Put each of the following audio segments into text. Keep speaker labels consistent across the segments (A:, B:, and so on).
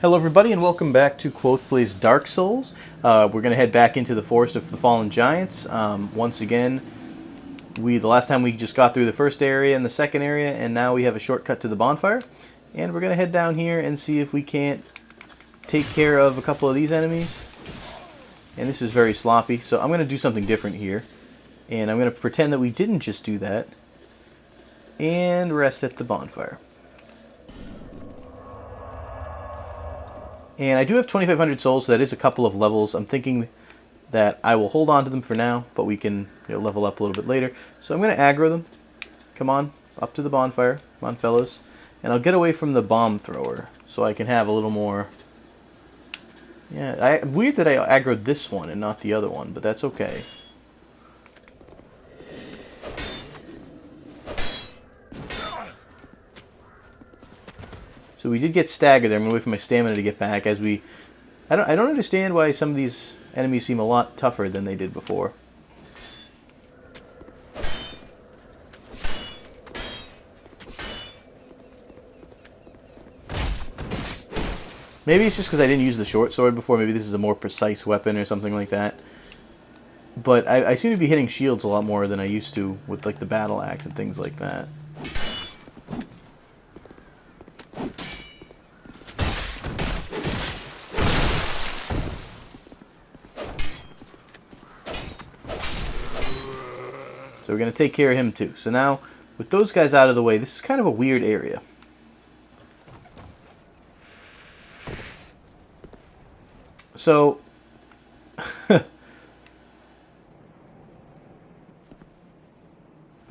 A: Hello everybody and welcome back to Kvothe Plays Dark Souls. We're going to head back into the Forest of the Fallen Giants. Once again, the last time we just got through the first area and the second area, and now we have a shortcut to the bonfire. And we're going to head down here and see if we can't take care of a couple of these enemies. And this is very sloppy, so I'm going to do something different here. And I'm going to pretend that we didn't just do that. And rest at the bonfire. And I do have 2,500 souls, so that is a couple of levels. I'm thinking that I will hold on to them for now, but we can level up a little bit later. So I'm going to aggro them. Come on, up to the bonfire. Come on, fellas. And I'll get away from the bomb thrower, so I can have a little more... Yeah, weird that I aggroed this one and not the other one, but that's okay. So we did get staggered there. I'm going to wait for my stamina to get back as we... I don't understand why some of these enemies seem a lot tougher than they did before. Maybe it's just because I didn't use the short sword before. Maybe this is a more precise weapon or something like that. But I seem to be hitting shields a lot more than I used to with like the battle axe and things like that. So we're going to take care of him too. So now, with those guys out of the way, this is kind of a weird area. So,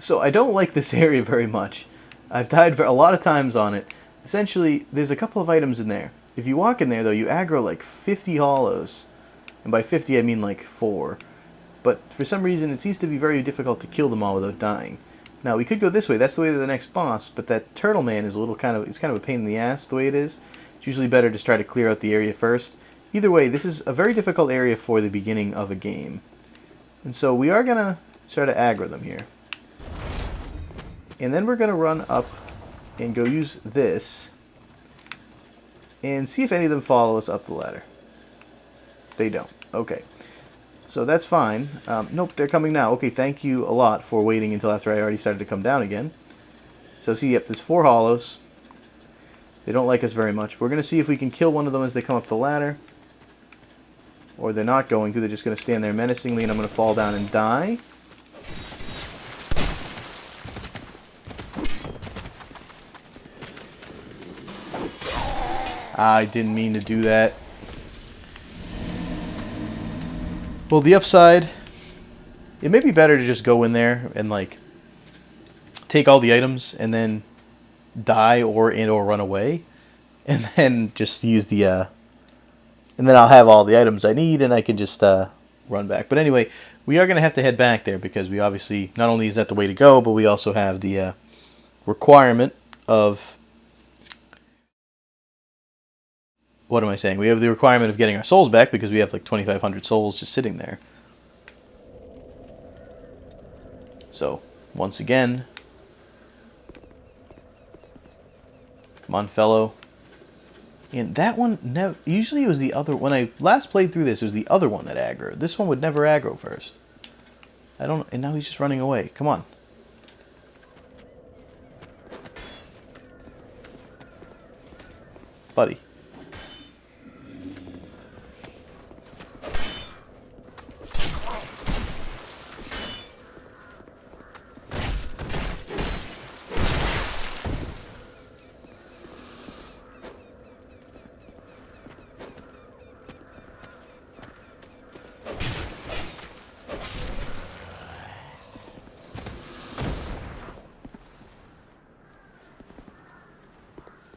A: I don't like this area very much. I've died a lot of times on it. Essentially, there's a couple of items in there. If you walk in there, though, you aggro like 50 hollows. And by 50, I mean like 4. But for some reason, it seems to be very difficult to kill them all without dying. Now, we could go this way. That's the way to the next boss, but that turtle man is a little it's kind of a pain in the ass the way it is. It's usually better to try to clear out the area first. Either way, this is a very difficult area for the beginning of a game. And so we are going to try to aggro them here. And then we're going to run up and go use this and see if any of them follow us up the ladder. They don't. Okay. So that's fine. Nope, they're coming now. Okay, thank you a lot for waiting until after I already started to come down again. So see, yep, there's 4 hollows. They don't like us very much. We're going to see if we can kill one of them as they come up the ladder. Or they're not going to. They're just going to stand there menacingly and I'm going to fall down and die. I didn't mean to do that. Well, the upside, it may be better to just go in there and like take all the items and then die or run away, and then just use the and then I'll have all the items I need and I can just run back. But anyway, we are going to have to head back there because we obviously, not only is that the way to go, but we also have the requirement of... What am I saying? We have the requirement of getting our souls back because we have like 2,500 souls just sitting there. So, once again, come on, fellow. And that one, usually it was the other, when I last played through this, it was the other one that aggroed. This one would never aggro first. And now he's just running away. Come on. Buddy.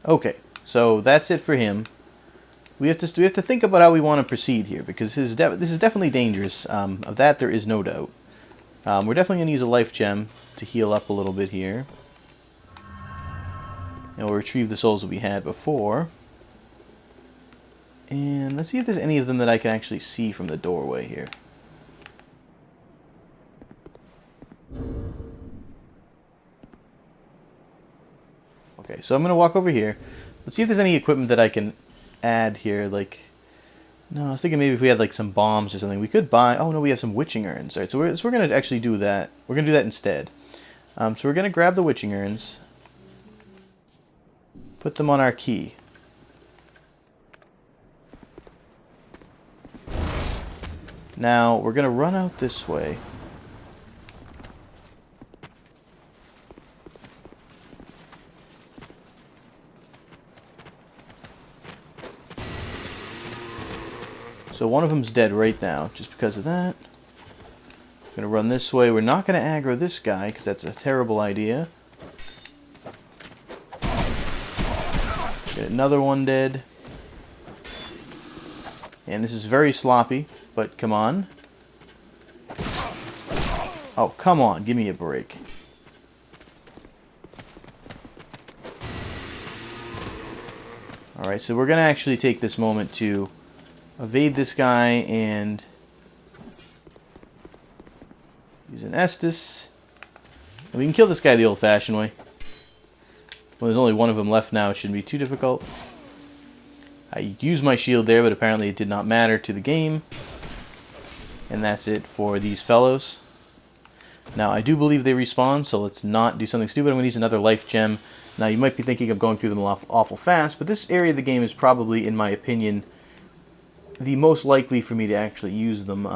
A: Okay, so that's it for him. We have to think about how we want to proceed here because this is definitely dangerous. Of that, there is no doubt. We're definitely going to use a life gem to heal up a little bit here, and we'll retrieve the souls that we had before. And let's see if there's any of them that I can actually see from the doorway here. Okay, so I'm going to walk over here. Let's see if there's any equipment that I can add here, like... No, I was thinking maybe if we had like some bombs or something, we could buy... Oh no, we have some witching urns. Alright, so we're going to actually do that. We're going to do that instead. So we're going to grab the witching urns. Put them on our key. Now, we're going to run out this way. So one of them's dead right now, just because of that. We're going to run this way. We're not going to aggro this guy, because that's a terrible idea. Get another one dead. And this is very sloppy, but come on. Oh, come on, give me a break. Alright, so we're going to actually take this moment to evade this guy and use an Estus. And we can kill this guy the old-fashioned way. Well, there's only one of them left now. It shouldn't be too difficult. I used my shield there, but apparently it did not matter to the game. And that's it for these fellows. Now, I do believe they respawn, so let's not do something stupid. I'm going to use another life gem. Now, you might be thinking of going through them awful fast, but this area of the game is probably, in my opinion, the most likely for me to actually use them.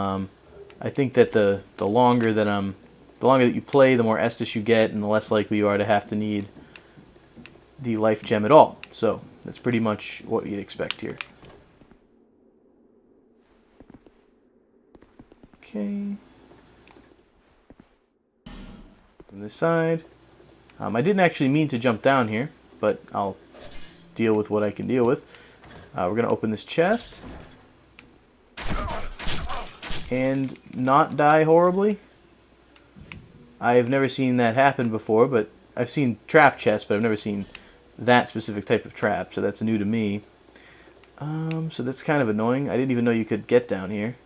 A: I think that the longer that you play, the more Estus you get, and the less likely you are to have to need the life gem at all. So that's pretty much what you'd expect here. Okay. From this side, I didn't actually mean to jump down here, but I'll deal with what I can deal with. We're going to open this chest and not die horribly. I have never seen that happen before, but I've seen trap chests, but I've never seen that specific type of trap, so that's new to me. So that's kind of annoying. I didn't even know you could get down here.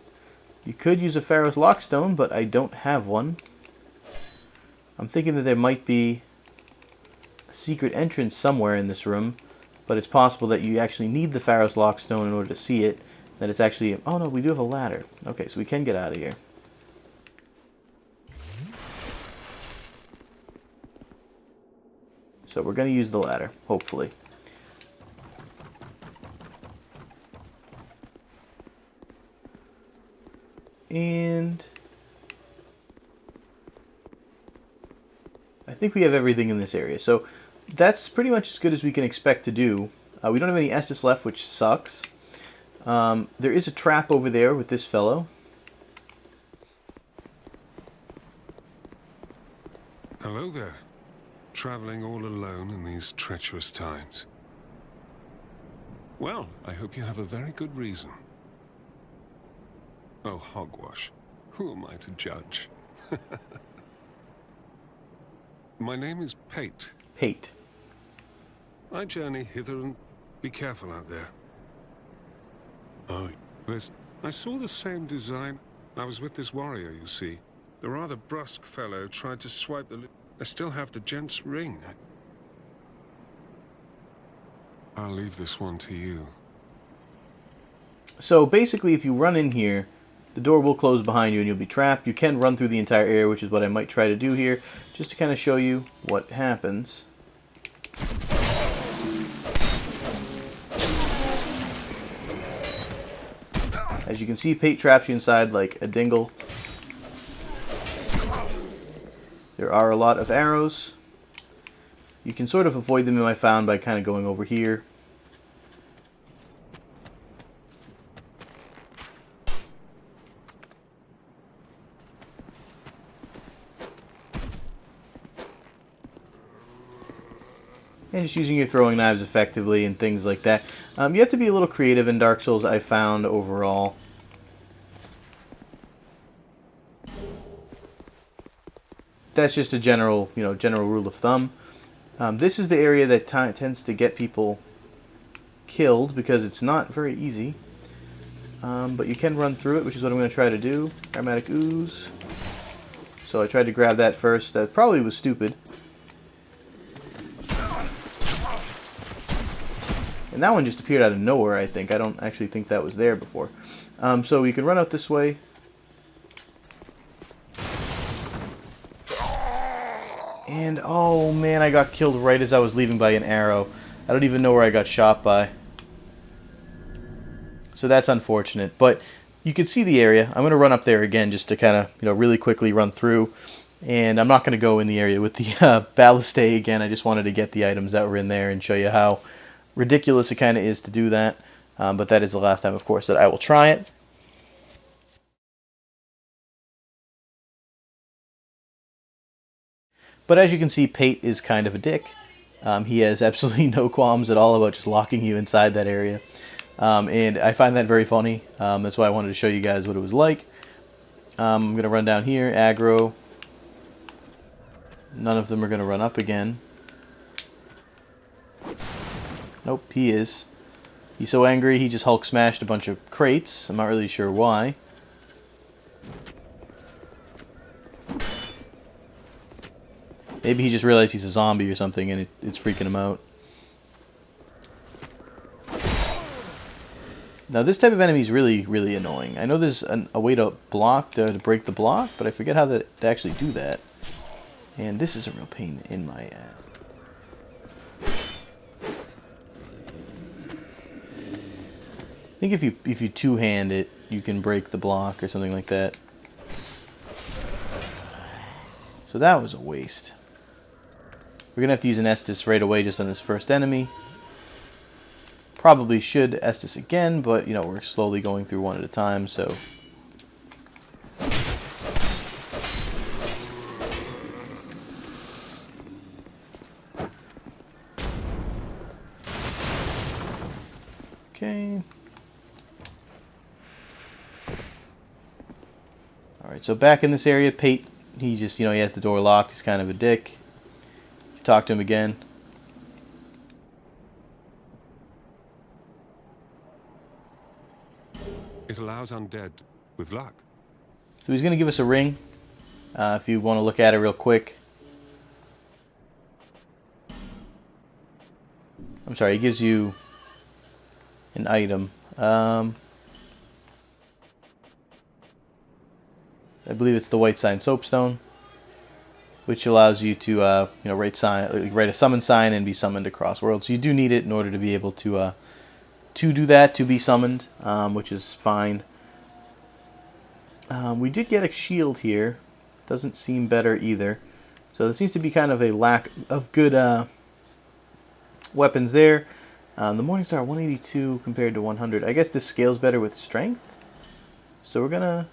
A: You could use a Pharaoh's Lockstone, but I don't have one. I'm thinking that there might be a secret entrance somewhere in this room, but it's possible that you actually need the Pharaoh's Lockstone in order to see it. That it's actually... Oh no, we do have a ladder. Okay, so we can get out of here. So we're going to use the ladder, hopefully. And I think we have everything in this area. So that's pretty much as good as we can expect to do. We don't have any Estus left, which sucks. There is a trap over there with this fellow.
B: Hello there. Traveling all alone in these treacherous times. Well, I hope you have a very good reason. Oh, hogwash. Who am I to judge? My name is Pate.
A: Pate.
B: I journey hither and be careful out there. Oh, I saw the same design. I was with this warrior, you see. The rather brusque fellow tried to swipe the... I still have the gent's ring. I'll leave this one to you.
A: So basically, if you run in here, the door will close behind you and you'll be trapped. You can run through the entire area, which is what I might try to do here, just to kind of show you what happens. As you can see, Pate traps you inside like a dingle. There are a lot of arrows. You can sort of avoid them, I found, by kind of going over here. And just using your throwing knives effectively and things like that. You have to be a little creative in Dark Souls, I found, overall. That's just a general rule of thumb. This is the area that tends to get people killed because it's not very easy. But you can run through it, which is what I'm going to try to do. Aromatic Ooze. So I tried to grab that first. That probably was stupid. And that one just appeared out of nowhere, I think. I don't actually think that was there before. So we can run out this way. And, oh man, I got killed right as I was leaving by an arrow. I don't even know where I got shot by. So that's unfortunate. But you can see the area. I'm going to run up there again just to kind of, really quickly run through. And I'm not going to go in the area with the ballistae again. I just wanted to get the items that were in there and show you how ridiculous it kind of is to do that. But that is the last time, of course, that I will try it. But as you can see, Pate is kind of a dick. He has absolutely no qualms at all about just locking you inside that area. And I find that very funny. That's why I wanted to show you guys what it was like. I'm going to run down here, aggro. None of them are going to run up again. Nope, he is. He's so angry he just Hulk smashed a bunch of crates. I'm not really sure why. Maybe he just realized he's a zombie or something and it's freaking him out. Now this type of enemy is really, really annoying. I know there's a way to block, to break the block, but I forget how to actually do that. And this is a real pain in my ass. I think if you two-hand it, you can break the block or something like that. So that was a waste. We're going to have to use an Estus right away just on this first enemy. Probably should Estus again, but, we're slowly going through one at a time, so... Okay. Alright, so back in this area, Pate, he just, he has the door locked. He's kind of a dick. You talk to him again.
B: It allows undead with luck.
A: So he's going to give us a ring, if you want to look at it real quick. I'm sorry, he gives you an item. I believe it's the white sign soapstone, which allows you to, write a summon sign and be summoned across worlds. So you do need it in order to be able to do that, to be summoned, which is fine. We did get a shield here. Doesn't seem better either. So there seems to be kind of a lack of good weapons there. The Morningstar 182 compared to 100. I guess this scales better with strength. So we're gonna...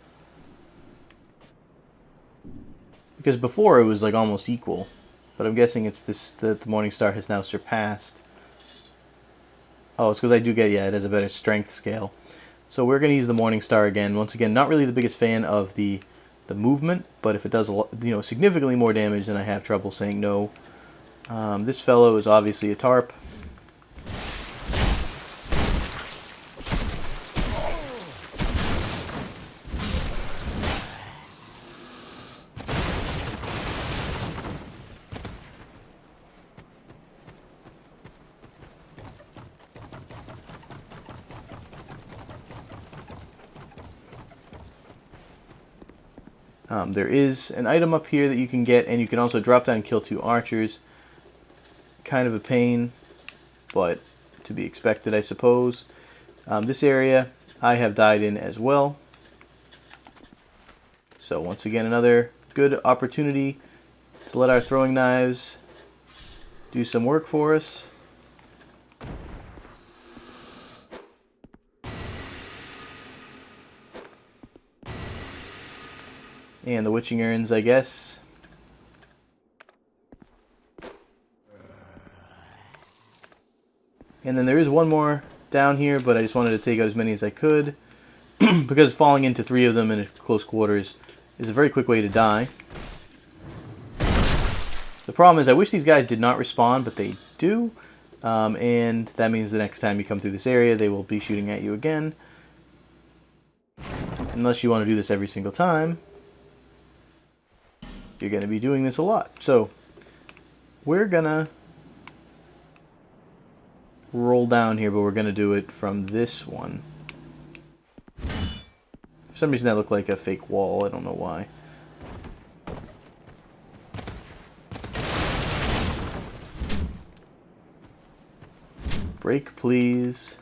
A: Because before it was like almost equal. But I'm guessing it's this that the Morningstar has now surpassed. Oh, it's because I do get, it has a better strength scale. So we're going to use the Morningstar again. Once again, not really the biggest fan of the movement, but if it does significantly more damage, then I have trouble saying no. This fellow is obviously a tarp. There is an item up here that you can get, and you can also drop down and kill 2 archers. Kind of a pain, but to be expected, I suppose. This area I have died in as well. So once again, another good opportunity to let our throwing knives do some work for us. And the witching urns, I guess. And then there is one more down here, but I just wanted to take out as many as I could. Because falling into 3 of them in close quarters is a very quick way to die. The problem is I wish these guys did not respawn, but they do. And that means the next time you come through this area, they will be shooting at you again. Unless you want to do this every single time. You're going to be doing this a lot. So we're gonna roll down here, but we're going to do it from this one. For some reason that looked like a fake wall. I don't know why. Break, please.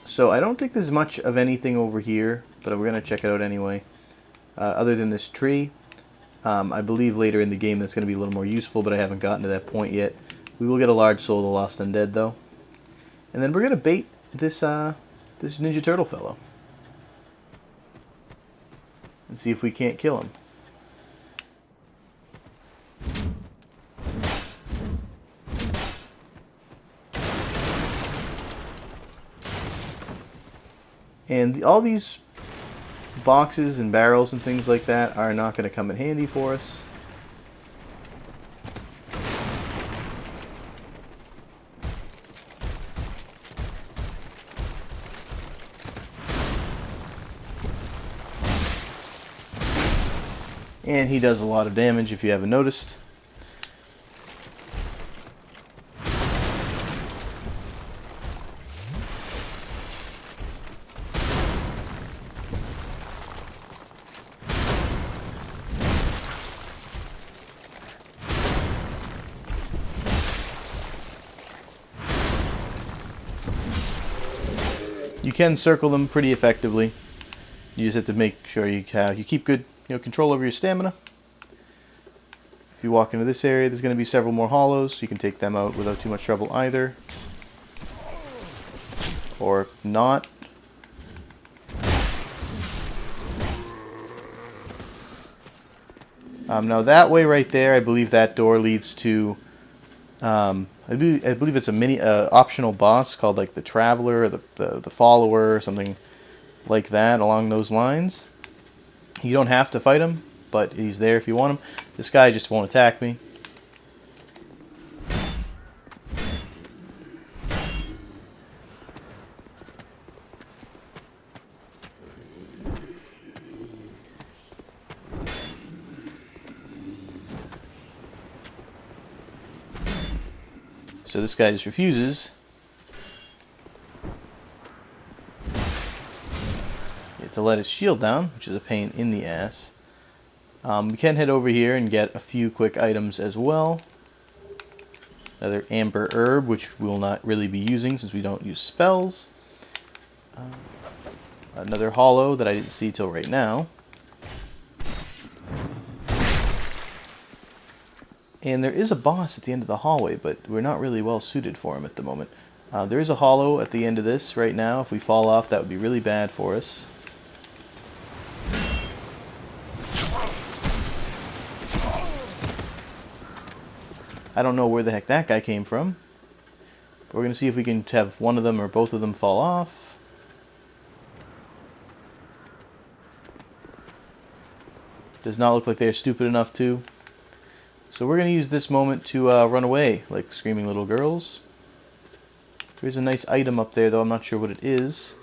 A: So I don't think there's much of anything over here, but we're going to check it out anyway. Other than this tree. I believe later in the game that's going to be a little more useful, but I haven't gotten to that point yet. We will get a large soul of the lost undead, though. And then we're going to bait this this Ninja Turtle fellow. And see if we can't kill him. And all these boxes and barrels and things like that are not going to come in handy for us. And he does a lot of damage if you haven't noticed. You can circle them pretty effectively. You just have to make sure you keep good control over your stamina. If you walk into this area, there's going to be several more hollows. You can take them out without too much trouble either. Or not. Now that way right there, I believe that door leads to I believe it's a mini optional boss called like the Traveler or the Follower or something like that along those lines. You don't have to fight him, but he's there if you want him. This guy just won't attack me. So this guy just refuses. To let his shield down, which is a pain in the ass. We can head over here and get a few quick items as well. Another amber herb, which we will not really be using since we don't use spells. Another hollow that I didn't see till right now. And there is a boss at the end of the hallway, but we're not really well suited for him at the moment. There is a hollow at the end of this right now. If we fall off, that would be really bad for us. I don't know where the heck that guy came from. But we're going to see if we can have one of them or both of them fall off. Does not look like they're stupid enough to. So we're going to use this moment to run away like screaming little girls. There's a nice item up there, though. I'm not sure what it is.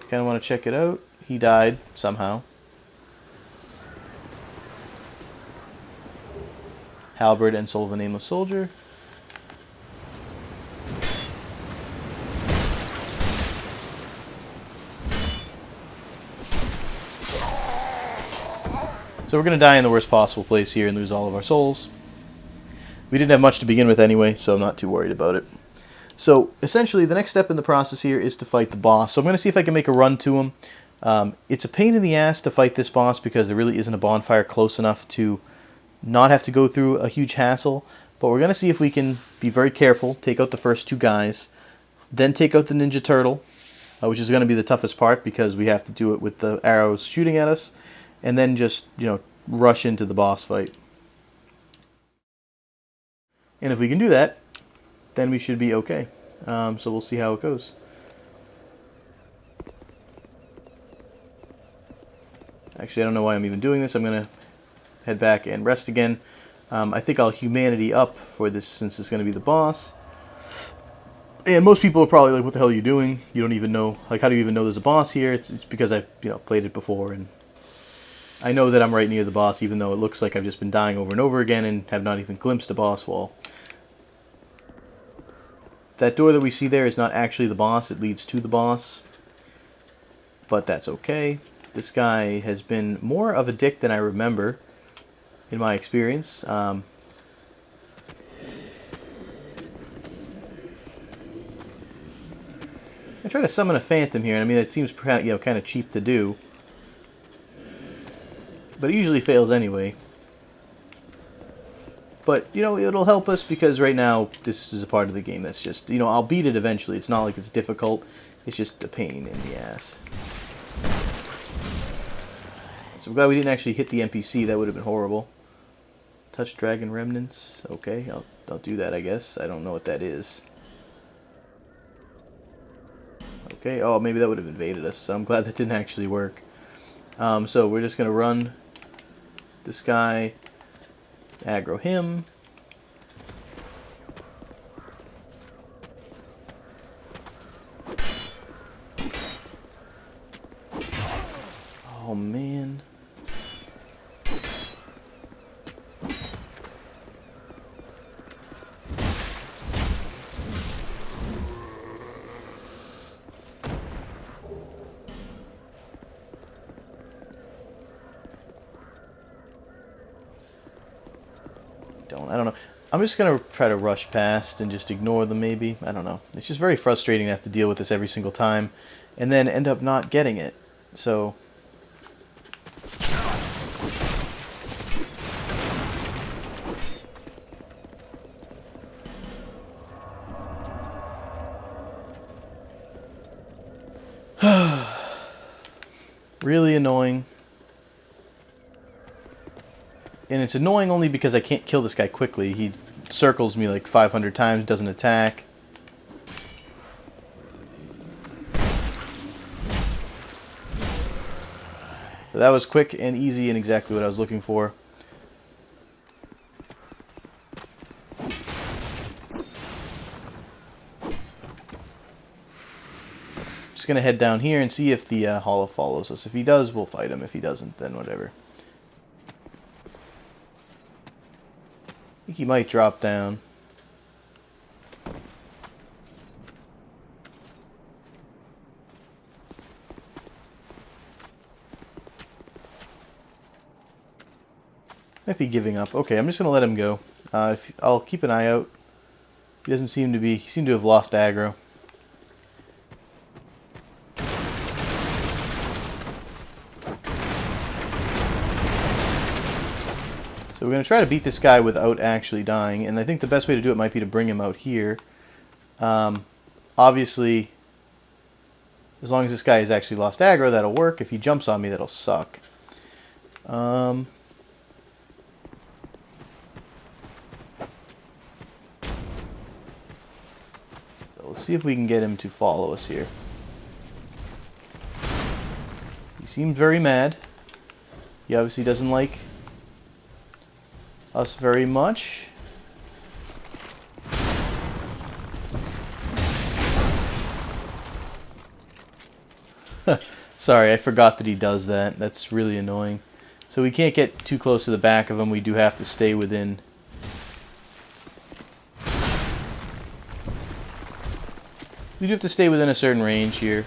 A: Kind of want to check it out. He died somehow. Halberd and Soul of a Nameless Soldier. So we're going to die in the worst possible place here and lose all of our souls. We didn't have much to begin with anyway, so I'm not too worried about it. So essentially the next step in the process here is to fight the boss. So I'm going to see if I can make a run to him. It's a pain in the ass to fight this boss because there really isn't a bonfire close enough to not have to go through a huge hassle, but we're going to see if we can be very careful, take out the first two guys, then take out the Ninja Turtle, which is going to be the toughest part because we have to do it with the arrows shooting at us, and then just, rush into the boss fight. And if we can do that, then we should be okay. So we'll see how it goes. Actually, I don't know why I'm even doing this. I'm going to head back and rest again. I think I'll humanity up for this since it's going to be the boss. And most people are probably like, what the hell are you doing? You don't even know, like, how do you even know there's a boss here? It's because I've, played it before and I know that I'm right near the boss, even though it looks like I've just been dying over and over again and have not even glimpsed a boss wall. That door that we see there is not actually the boss, it leads to the boss. But that's okay. This guy has been more of a dick than I remember, in my experience. I try to summon a phantom here, and I mean it seems kind of cheap to do, but it usually fails anyway. But it'll help us because right now this is a part of the game that's just I'll beat it eventually. It's not like it's difficult. It's just a pain in the ass. So I'm glad we didn't actually hit the NPC. That would have been horrible. Touch dragon remnants. Okay, I'll do that, I guess. I don't know what that is. Okay, oh, maybe that would have invaded us. So I'm glad that didn't actually work. So we're just going to run this guy, aggro him. Oh, man. I don't know. I'm just going to try to rush past and just ignore them maybe. I don't know. It's just very frustrating to have to deal with this every single time and then end up not getting it. So really annoying. And it's annoying only because I can't kill this guy quickly. He circles me like 500 times, doesn't attack. But that was quick and easy and exactly what I was looking for. Just gonna head down here and see if the hollow follows us. If he does, we'll fight him. If he doesn't, then whatever. I think he might drop down. Might be giving up. Okay, I'm just gonna let him go. I'll keep an eye out. He doesn't seem to be. He seemed to have lost aggro. So we're going to try to beat this guy without actually dying, and I think the best way to do it might be to bring him out here. Obviously, as long as this guy has actually lost aggro, that'll work. If he jumps on me, that'll suck. So let's see if we can get him to follow us here. He seemed very mad. He obviously doesn't like us very much. Sorry, I forgot that he does that. That's really annoying. So we can't get too close to the back of him. We do have to stay within. We do have to stay within a certain range here.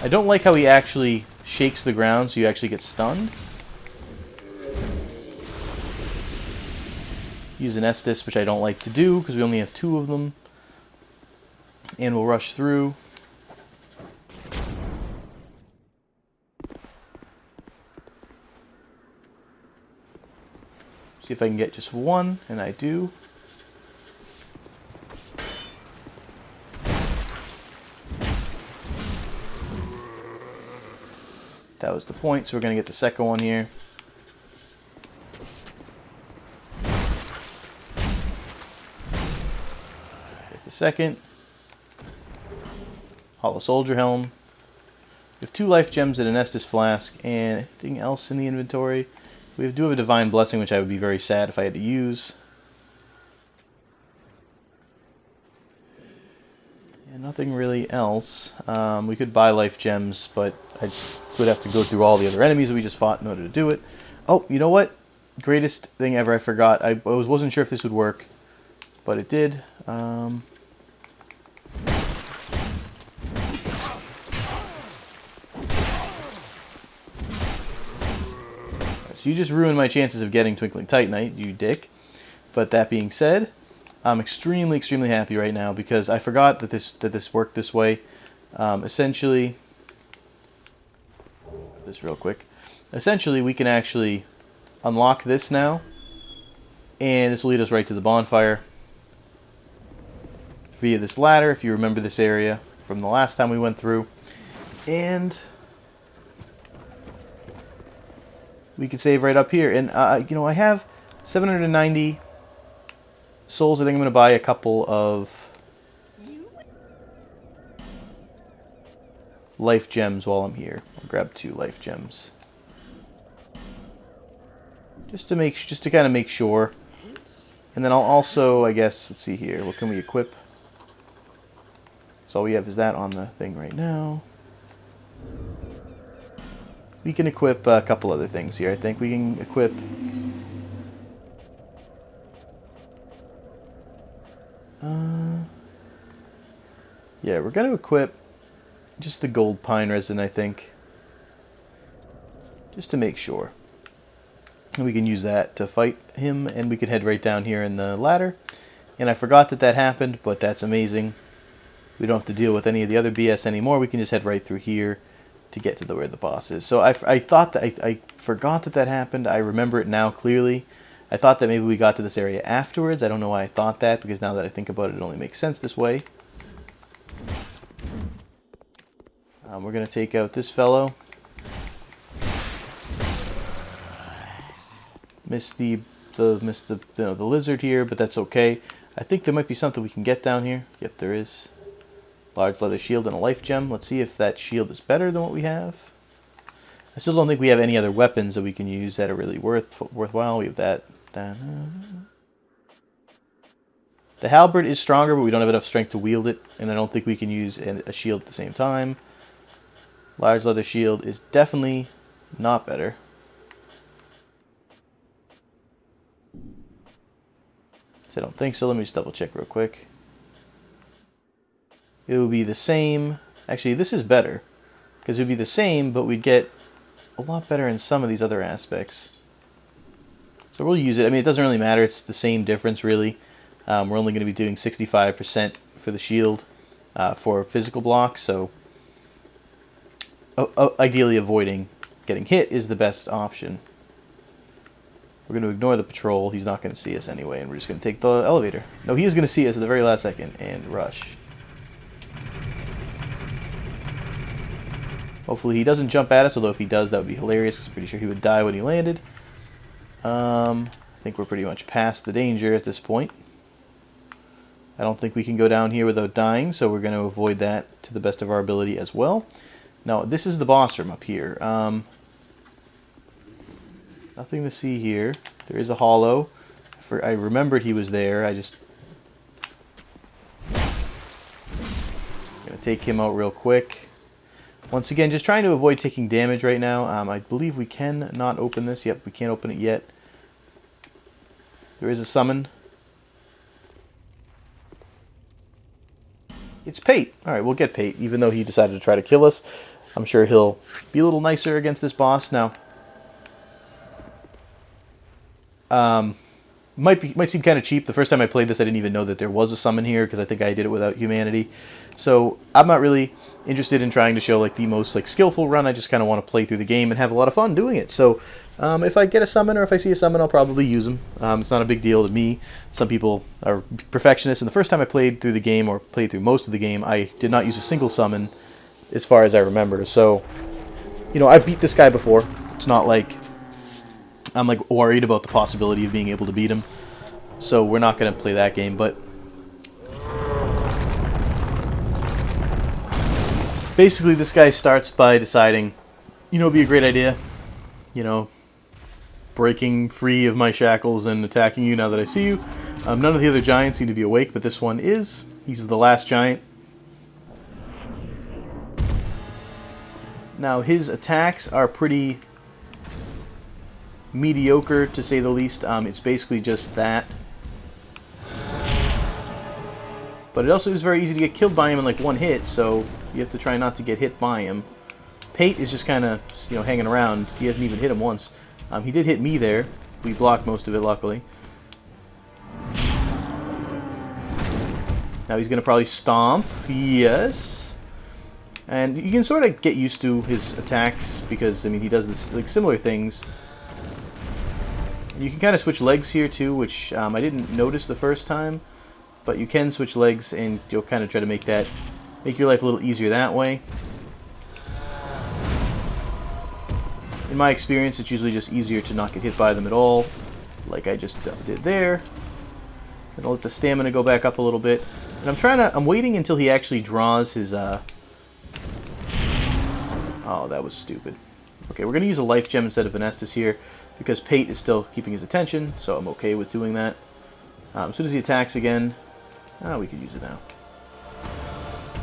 A: I don't like how he actually shakes the ground so you actually get stunned. Use an Estus, which I don't like to do because we only have 2 of them. And we'll rush through. See if I can get just 1, and I do. That was the point, so we're going to get the second one here. Get the second. Hollow Soldier Helm. We have 2 life gems and an Estus Flask, and anything else in the inventory? We do have a Divine Blessing, which I would be very sad if I had to use. And Nothing really else. We could buy life gems, but I would have to go through all the other enemies that we just fought in order to do it. Oh, you know what? Greatest thing ever, I forgot. I wasn't sure if this would work, but it did. So you just ruined my chances of getting Twinkling Titanite, you dick. But that being said, I'm extremely, extremely happy right now because I forgot that this worked this way. Essentially, this real quick. Essentially, we can actually unlock this now, and this will lead us right to the bonfire via this ladder, if you remember this area from the last time we went through. And we can save right up here. And, you know, I have 790 souls. I think I'm going to buy a couple of life gems while I'm here. I'll grab 2 life gems. Just to kind of make sure. And then I'll also, I guess, let's see here. What can we equip? So all we have is that on the thing right now. We can equip a couple other things here. I think we can equip yeah, we're going to equip just the gold pine resin, I think. Just to make sure. And we can use that to fight him, and we can head right down here in the ladder. And I forgot that happens, but that's amazing. We don't have to deal with any of the other BS anymore. We can just head right through here to get to where the boss is. So I thought that I forgot that happened. I remember it now clearly. I thought that maybe we got to this area afterwards. I don't know why I thought that, because now that I think about it, it only makes sense this way. We're going to take out this fellow. Missed the lizard here, but that's okay. I think there might be something we can get down here. Yep, there is. Large leather shield and a life gem. Let's see if that shield is better than what we have. I still don't think we have any other weapons that we can use that are really worthwhile. We have that. The halberd is stronger, but we don't have enough strength to wield it, and I don't think we can use a shield at the same time. Large leather shield is definitely not better. So I don't think so. Let me just double check real quick. It would be the same. Actually, this is better, because it would be the same, but we'd get a lot better in some of these other aspects. So we'll use it. I mean, it doesn't really matter. It's the same difference, really. We're only going to be doing 65% for the shield for physical blocks, so ideally avoiding getting hit is the best option. We're going to ignore the patrol. He's not going to see us anyway, and we're just going to take the elevator. No, he is going to see us at the very last second and rush. Hopefully he doesn't jump at us, although if he does, that would be hilarious, because I'm pretty sure he would die when he landed. I think we're pretty much past the danger at this point. I don't think we can go down here without dying, so we're going to avoid that to the best of our ability as well. Now, this is the boss room up here. Nothing to see here. There is a hollow. I remembered he was there. I'm going to take him out real quick. Once again, just trying to avoid taking damage right now. I believe we can not open this. Yep, we can't open it yet. There is a summon. It's Pate. Alright, we'll get Pate, even though he decided to try to kill us. I'm sure he'll be a little nicer against this boss. Now, might seem kind of cheap. The first time I played this, I didn't even know that there was a summon here, because I think I did it without humanity. So I'm not really interested in trying to show like the most skillful run. I just kind of want to play through the game and have a lot of fun doing it. So if I get a summon, or if I see a summon, I'll probably use them. It's not a big deal to me. Some people are perfectionists, and the first time I played through the game, or played through most of the game, I did not use a single summon, as far as I remember. So, you know, I've beat this guy before. It's not like I'm like worried about the possibility of being able to beat him. So we're not going to play that game, but basically this guy starts by deciding, you know, it'd be a great idea, you know, breaking free of my shackles and attacking you now that I see you. None of the other giants seem to be awake, but this one is. He's the last giant. Now his attacks are pretty mediocre, to say the least. It's basically just that. But it also is very easy to get killed by him in like one hit, so you have to try not to get hit by him. Pate is just kind of, hanging around. He hasn't even hit him once. He did hit me there. We blocked most of it, luckily. Now he's going to probably stomp. Yes. And you can sort of get used to his attacks because, I mean, he does this, like, similar things. You can kind of switch legs here too, which I didn't notice the first time. But you can switch legs, and you'll kind of try to make your life a little easier that way. In my experience, it's usually just easier to not get hit by them at all, like I just did there. Gonna let the stamina go back up a little bit, and I'm waiting until he actually draws his. Oh, that was stupid. Okay, we're gonna use a life gem instead of Venestus here, because Pate is still keeping his attention, so I'm okay with doing that. As soon as he attacks again. Oh, we could use it now.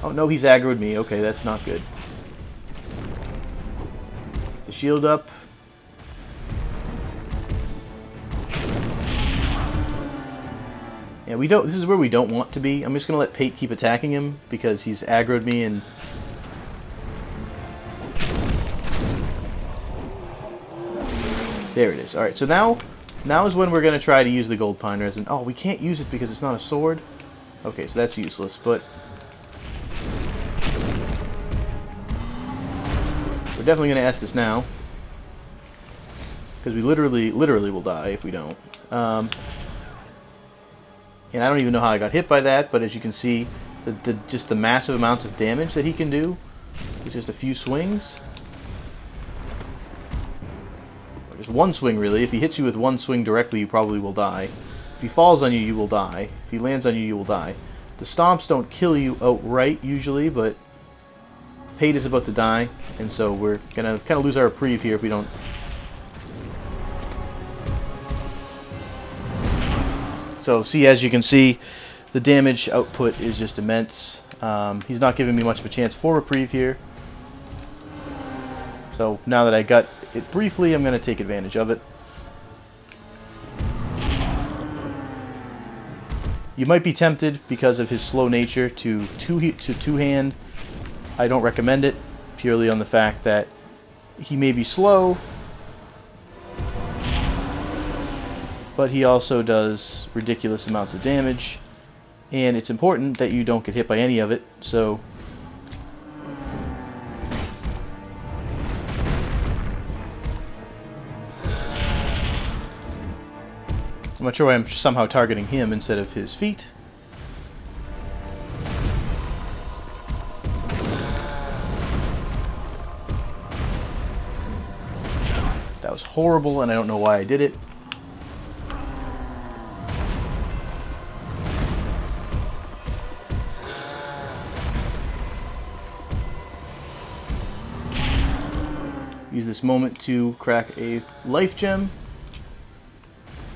A: Oh, no, he's aggroed me. Okay, that's not good. The shield up. Yeah, we don't. This is where we don't want to be. I'm just going to let Pate keep attacking him because he's aggroed me and... There it is. Alright, so now is when we're going to try to use the gold pine resin. Oh, we can't use it because it's not a sword. Okay, so that's useless, but we're definitely going to Estus now, because we literally will die if we don't. And I don't even know how I got hit by that, but as you can see, just the massive amounts of damage that he can do with just a few swings. Or just one swing, really. If he hits you with one swing directly, you probably will die. If he falls on you, you will die. If he lands on you, you will die. The stomps don't kill you outright, usually, but Pate is about to die, and so we're going to kind of lose our reprieve here if we don't... So, see, as you can see, the damage output is just immense. He's not giving me much of a chance for reprieve here. So, now that I got it briefly, I'm going to take advantage of it. You might be tempted, because of his slow nature, to two-hand. I don't recommend it, purely on the fact that he may be slow, but he also does ridiculous amounts of damage, and it's important that you don't get hit by any of it, so... I'm not sure why I'm somehow targeting him instead of his feet. That was horrible, and I don't know why I did it. Use this moment to crack a life gem.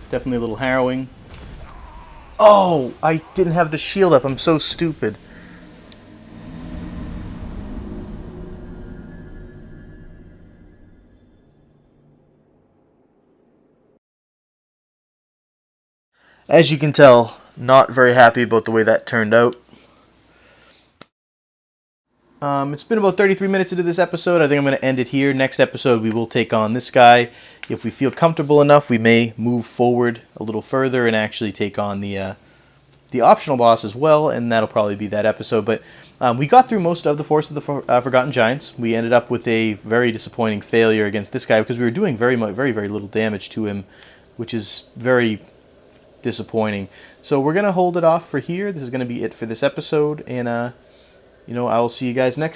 A: Definitely a little harrowing. Oh! I didn't have the shield up. I'm so stupid. As you can tell, not very happy about the way that turned out. It's been about 33 minutes into this episode. I think I'm going to end it here. Next episode, we will take on this guy. If we feel comfortable enough, we may move forward a little further and actually take on the optional boss as well, and that'll probably be that episode. But we got through most of the Force of the Forgotten Giants. We ended up with a very disappointing failure against this guy because we were doing very little damage to him, which is very disappointing. So we're going to hold it off for here. This is going to be it for this episode, and I will see you guys next time.